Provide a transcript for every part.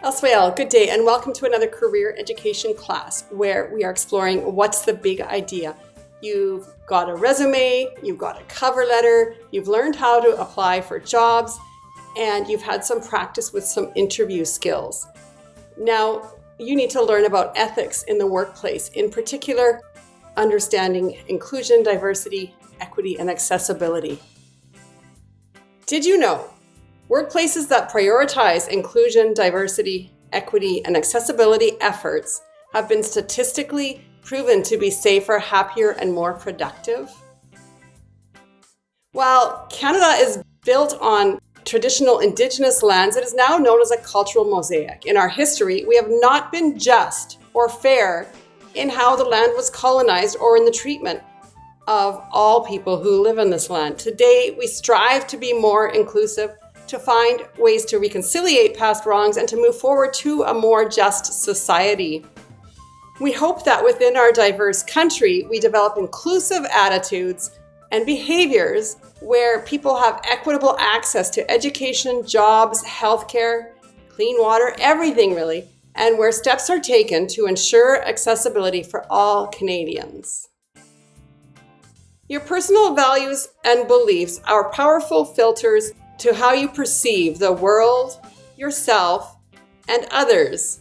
Elsewhere, good day and welcome to another career education class where we are exploring what's the big idea. You've got a resume, you've got a cover letter, you've learned how to apply for jobs, and you've had some practice with some interview skills. Now, you need to learn about ethics in the workplace, in particular, understanding inclusion, diversity, equity, and accessibility. Did you know workplaces that prioritize inclusion, diversity, equity, and accessibility efforts have been statistically proven to be safer, happier, and more productive? While Canada is built on traditional Indigenous lands, it is now known as a cultural mosaic. In our history, we have not been just or fair in how the land was colonized or in the treatment of all people who live in this land. Today, we strive to be more inclusive, to find ways to reconciliate past wrongs, and to move forward to a more just society. We hope that within our diverse country, we develop inclusive attitudes and behaviors where people have equitable access to education, jobs, healthcare, clean water, everything really, and where steps are taken to ensure accessibility for all Canadians. Your personal values and beliefs are powerful filters to how you perceive the world, yourself, and others.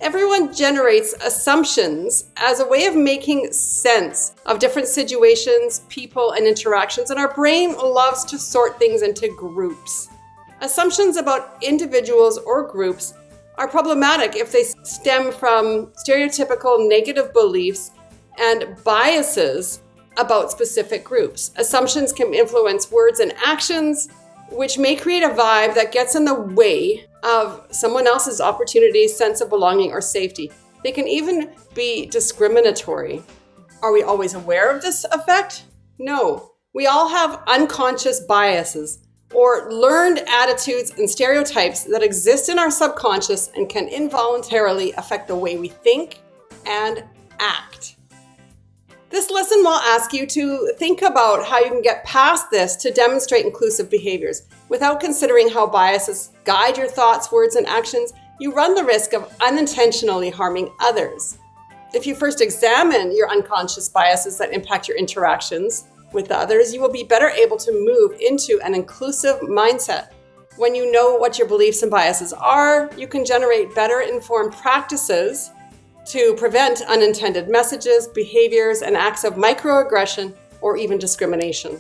Everyone generates assumptions as a way of making sense of different situations, people, and interactions, and our brain loves to sort things into groups. Assumptions about individuals or groups are problematic if they stem from stereotypical negative beliefs and biases about specific groups. Assumptions can influence words and actions, which may create a vibe that gets in the way of someone else's opportunities, sense of belonging, or safety. They can even be discriminatory. Are we always aware of this effect? No. We all have unconscious biases or learned attitudes and stereotypes that exist in our subconscious and can involuntarily affect the way we think and act. This lesson will ask you to think about how you can get past this to demonstrate inclusive behaviors. Without considering how biases guide your thoughts, words, and actions, you run the risk of unintentionally harming others. If you first examine your unconscious biases that impact your interactions with others, you will be better able to move into an inclusive mindset. When you know what your beliefs and biases are, you can generate better informed practices to prevent unintended messages, behaviors, and acts of microaggression or even discrimination.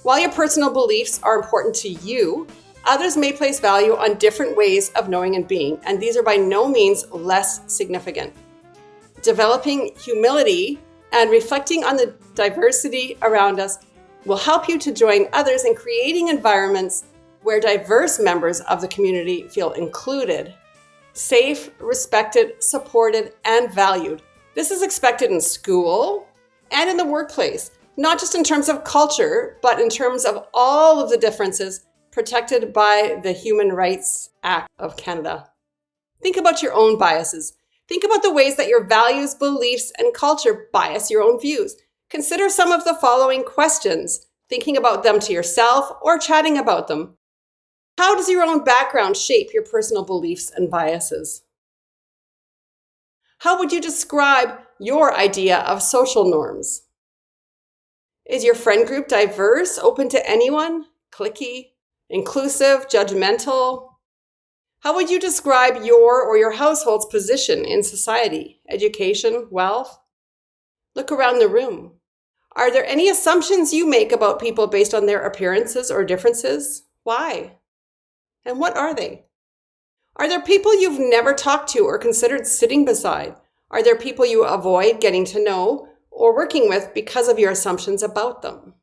While your personal beliefs are important to you, others may place value on different ways of knowing and being, and these are by no means less significant. Developing humility and reflecting on the diversity around us will help you to join others in creating environments where diverse members of the community feel included, safe, respected, supported, and valued. This is expected in school and in the workplace, not just in terms of culture, but in terms of all of the differences protected by the Human Rights Act of Canada. Think about your own biases. Think about the ways that your values, beliefs, and culture bias your own views. Consider some of the following questions, thinking about them to yourself or chatting about them. How does your own background shape your personal beliefs and biases? How would you describe your idea of social norms? Is your friend group diverse, open to anyone, cliquey, inclusive, judgmental? How would you describe your or your household's position in society, education, wealth? Look around the room. Are there any assumptions you make about people based on their appearances or differences? Why? And what are they? Are there people you've never talked to or considered sitting beside? Are there people you avoid getting to know or working with because of your assumptions about them?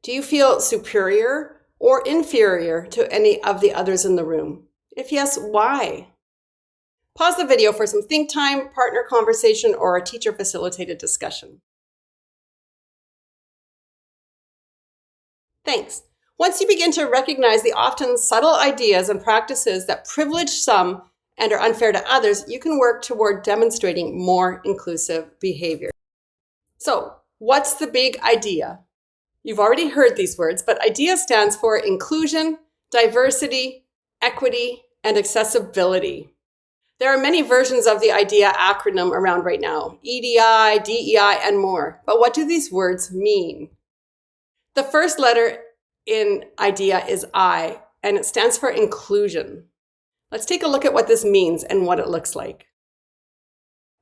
Do you feel superior or inferior to any of the others in the room? If yes, why? Pause the video for some think time, partner conversation, or a teacher-facilitated discussion. Thanks. Once you begin to recognize the often subtle ideas and practices that privilege some and are unfair to others, you can work toward demonstrating more inclusive behavior. So, what's the big idea? You've already heard these words, but IDEA stands for inclusion, diversity, equity, and accessibility. There are many versions of the IDEA acronym around right now, EDI, DEI, and more. But what do these words mean? The first letter in IDEA is I, and it stands for inclusion. Let's take a look at what this means and what it looks like.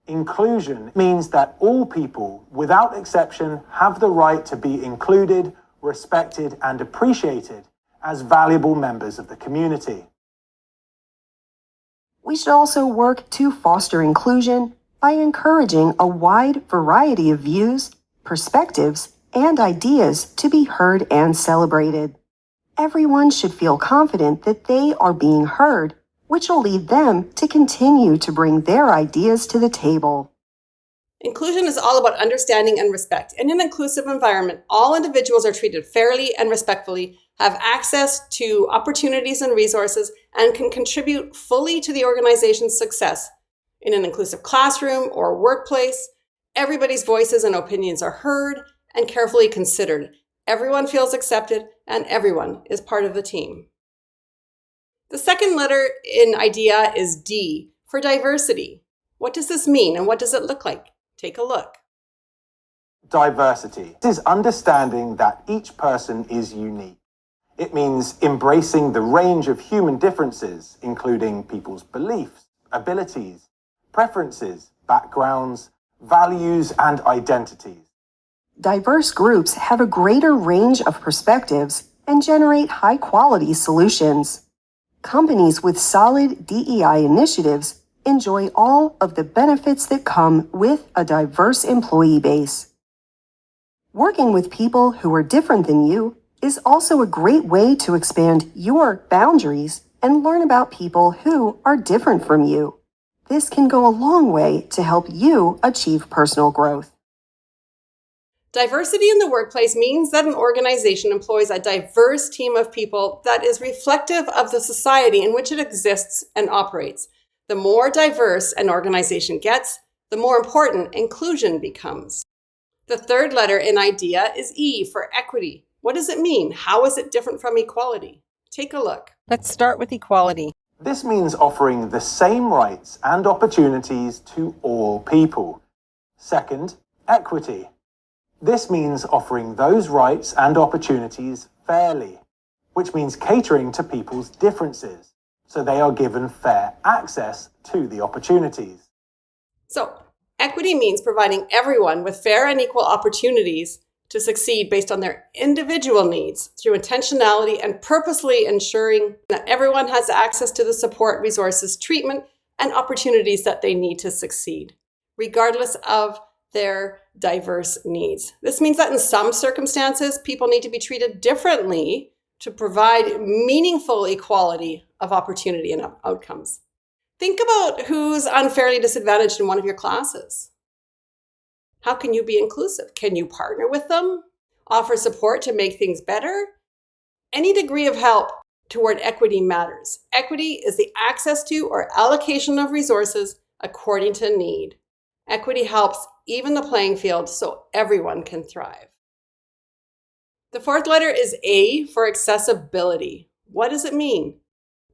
Inclusion means that all people, without exception, have the right to be included, respected, and appreciated as valuable members of the community. We should also work to foster inclusion by encouraging a wide variety of views, perspectives, and ideas to be heard and celebrated. Everyone should feel confident that they are being heard, which will lead them to continue to bring their ideas to the table. Inclusion is all about understanding and respect. In an inclusive environment, all individuals are treated fairly and respectfully, have access to opportunities and resources, and can contribute fully to the organization's success. In an inclusive classroom or workplace, everybody's voices and opinions are heard and carefully considered. Everyone feels accepted, and everyone is part of the team. The second letter in IDEA is D, for diversity. What does this mean, and what does it look like? Take a look. Diversity is understanding that each person is unique. It means embracing the range of human differences, including people's beliefs, abilities, preferences, backgrounds, values, and identities. Diverse groups have a greater range of perspectives and generate high-quality solutions. Companies with solid DEI initiatives enjoy all of the benefits that come with a diverse employee base. Working with people who are different than you is also a great way to expand your boundaries and learn about people who are different from you. This can go a long way to help you achieve personal growth. Diversity in the workplace means that an organization employs a diverse team of people that is reflective of the society in which it exists and operates. The more diverse an organization gets, the more important inclusion becomes. The third letter in IDEA is E, for equity. What does it mean? How is it different from equality? Take a look. Let's start with equality. This means offering the same rights and opportunities to all people. Second, equity. This means offering those rights and opportunities fairly, which means catering to people's differences, so they are given fair access to the opportunities. So, equity means providing everyone with fair and equal opportunities to succeed based on their individual needs through intentionality and purposely ensuring that everyone has access to the support, resources, treatment, and opportunities that they need to succeed, regardless of their diverse needs. This means that in some circumstances, people need to be treated differently to provide meaningful equality of opportunity and outcomes. Think about who's unfairly disadvantaged in one of your classes. How can you be inclusive? Can you partner with them? Offer support to make things better? Any degree of help toward equity matters. Equity is the access to or allocation of resources according to need. Equity helps even the playing field so everyone can thrive. The fourth letter is A, for accessibility. What does it mean?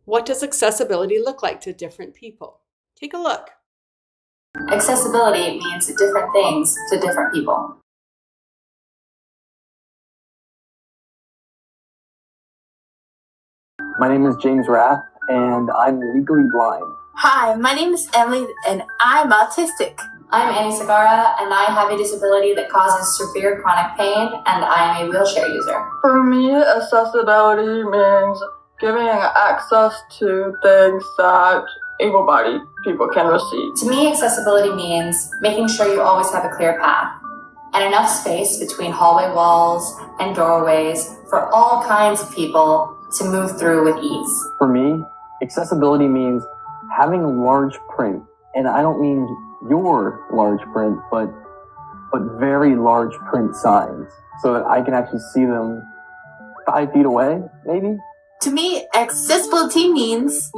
What does accessibility look like to different people? Take a look. Accessibility means different things to different people. My name is James Rath, and I'm legally blind. Hi, my name is Emily, and I'm autistic. I'm Annie Sagara, and I have a disability that causes severe chronic pain, and I am a wheelchair user. For me, accessibility means giving access to things that able-bodied people can receive. To me, accessibility means making sure you always have a clear path and enough space between hallway walls and doorways for all kinds of people to move through with ease. For me, accessibility means having large print, and I don't mean your large print, but very large print signs so that I can actually see them 5 feet away, maybe. To me, accessibility means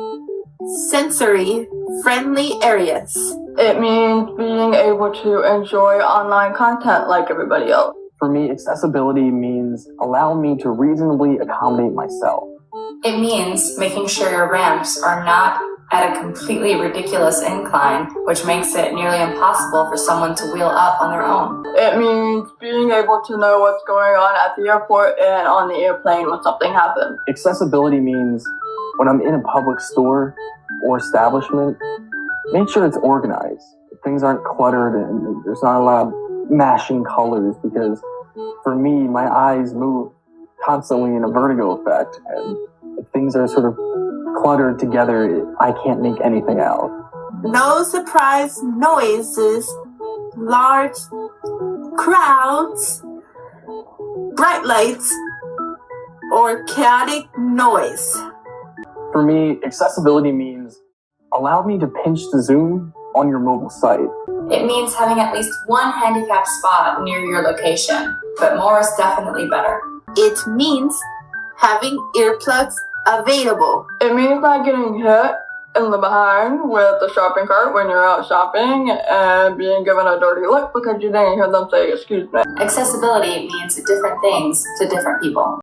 sensory friendly areas. It means being able to enjoy online content like everybody else. For me, accessibility means allow me to reasonably accommodate myself. It means making sure your ramps are not at a completely ridiculous incline, which makes it nearly impossible for someone to wheel up on their own. It means being able to know what's going on at the airport and on the airplane when something happens. Accessibility means when I'm in a public store or establishment, make sure it's organized. Things aren't cluttered and there's not a lot of mashing colors, because for me, my eyes move constantly in a vertigo effect, and if things are sort of cluttered together, I can't make anything out. No surprise noises, large crowds, bright lights, or chaotic noise. For me, accessibility means allow me to pinch to zoom on your mobile site. It means having at least one handicapped spot near your location, but more is definitely better. It means having earplugs available. It means not getting hit in the behind with the shopping cart when you're out shopping and being given a dirty look because you didn't hear them say, "Excuse me." Accessibility means different things to different people.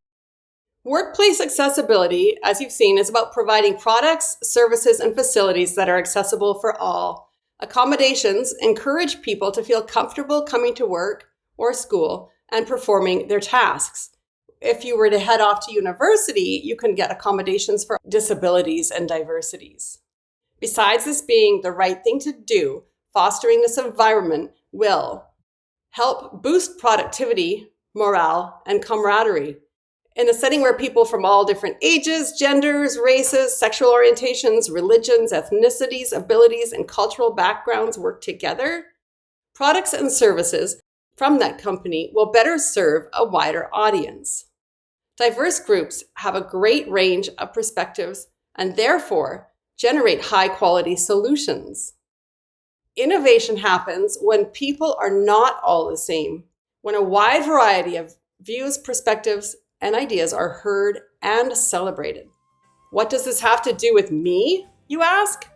Workplace accessibility, as you've seen, is about providing products, services, and facilities that are accessible for all. Accommodations encourage people to feel comfortable coming to work or school and performing their tasks. If you were to head off to university, you can get accommodations for disabilities and diversities. Besides this being the right thing to do, fostering this environment will help boost productivity, morale, and camaraderie. In a setting where people from all different ages, genders, races, sexual orientations, religions, ethnicities, abilities, and cultural backgrounds work together, products and services from that company will better serve a wider audience. Diverse groups have a great range of perspectives and therefore generate high-quality solutions. Innovation happens when people are not all the same, when a wide variety of views, perspectives, and ideas are heard and celebrated. What does this have to do with me, you ask?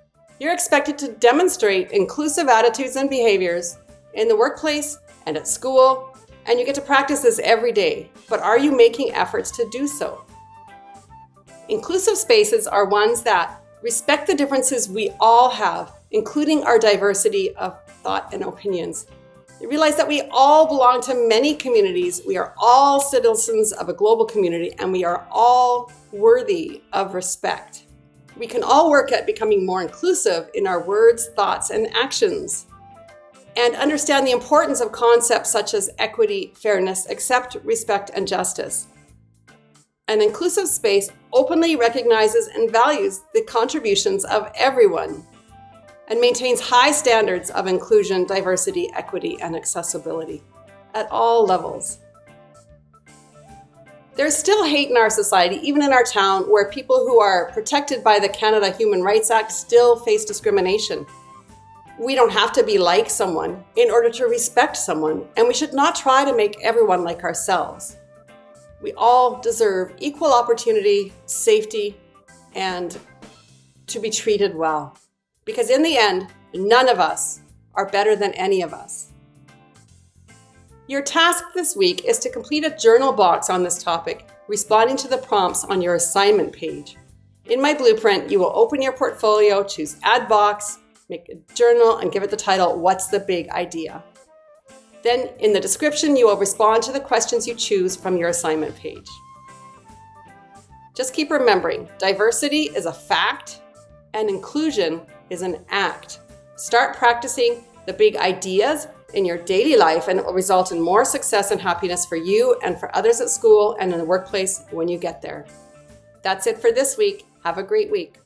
You're expected to demonstrate inclusive attitudes and behaviors in the workplace and at school, and you get to practice this every day. But are you making efforts to do so? Inclusive spaces are ones that respect the differences we all have, including our diversity of thought and opinions. You realize that we all belong to many communities. We are all citizens of a global community, and we are all worthy of respect. We can all work at becoming more inclusive in our words, thoughts, and actions, and understand the importance of concepts such as equity, fairness, accept, respect, and justice. An inclusive space openly recognizes and values the contributions of everyone and maintains high standards of inclusion, diversity, equity, and accessibility at all levels. There's still hate in our society, even in our town, where people who are protected by the Canada Human Rights Act still face discrimination. We don't have to be like someone in order to respect someone, and we should not try to make everyone like ourselves. We all deserve equal opportunity, safety, and to be treated well. Because in the end, none of us are better than any of us. Your task this week is to complete a journal box on this topic, responding to the prompts on your assignment page. In myBlueprint, you will open your portfolio, choose Add Box, make a journal, and give it the title, What's the Big Idea? Then in the description, you will respond to the questions you choose from your assignment page. Just keep remembering, diversity is a fact and inclusion is an act. Start practicing the big ideas in your daily life, and it will result in more success and happiness for you and for others at school and in the workplace when you get there. That's it for this week. Have a great week.